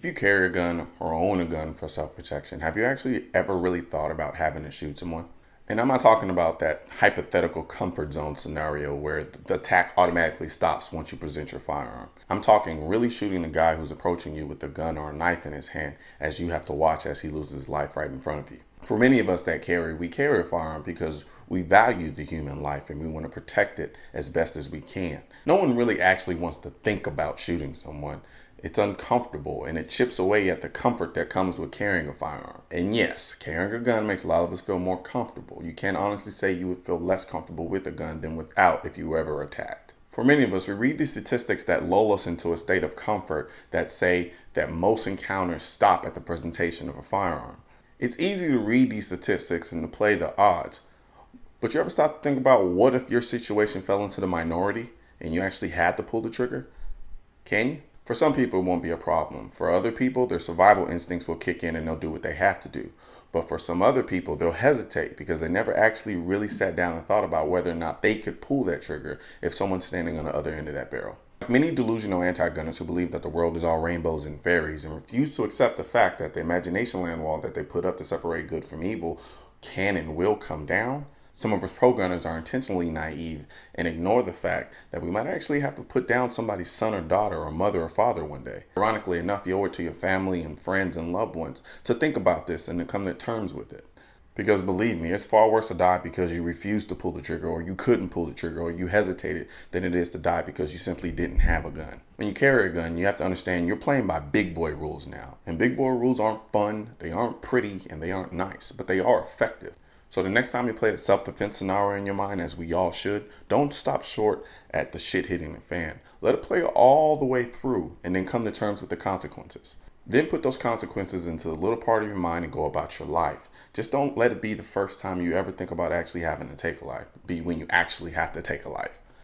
If you carry a gun or own a gun for self-protection, have you actually ever really thought about having to shoot someone? And I'm not talking about that hypothetical comfort zone scenario where the attack automatically stops once you present your firearm. I'm talking really shooting the guy who's approaching you with a gun or a knife in his hand as you have to watch as he loses his life right in front of you. For many of us that we carry a firearm because we value the human life and we want to protect it as best as we can. No one really actually wants to think about shooting someone. It's uncomfortable and it chips away at the comfort that comes with carrying a firearm. And yes, carrying a gun makes a lot of us feel more comfortable. You can't honestly say you would feel less comfortable with a gun than without if you were ever attacked. For many of us, we read these statistics that lull us into a state of comfort that say that most encounters stop at the presentation of a firearm. It's easy to read these statistics and to play the odds, but you ever stop to think about what if your situation fell into the minority and you actually had to pull the trigger? Can you? For some people, it won't be a problem. For other people, their survival instincts will kick in and they'll do what they have to do. But for some other people, they'll hesitate because they never actually really sat down and thought about whether or not they could pull that trigger if someone's standing on the other end of that barrel. Many delusional anti-gunners who believe that the world is all rainbows and fairies and refuse to accept the fact that the imagination land wall that they put up to separate good from evil can and will come down. Some of us pro-gunners are intentionally naive and ignore the fact that we might actually have to put down somebody's son or daughter or mother or father one day. Ironically enough, you owe it to your family and friends and loved ones to think about this and to come to terms with it. Because believe me, it's far worse to die because you refused to pull the trigger or you couldn't pull the trigger or you hesitated than it is to die because you simply didn't have a gun. When you carry a gun, you have to understand you're playing by big boy rules now. And big boy rules aren't fun, they aren't pretty, and they aren't nice, but they are effective. So the next time you play the self-defense scenario in your mind, as we all should, don't stop short at the shit hitting the fan. Let it play all the way through and then come to terms with the consequences. Then put those consequences into the little part of your mind and go about your life. Just don't let it be the first time you ever think about actually having to take a life. Be when you actually have to take a life.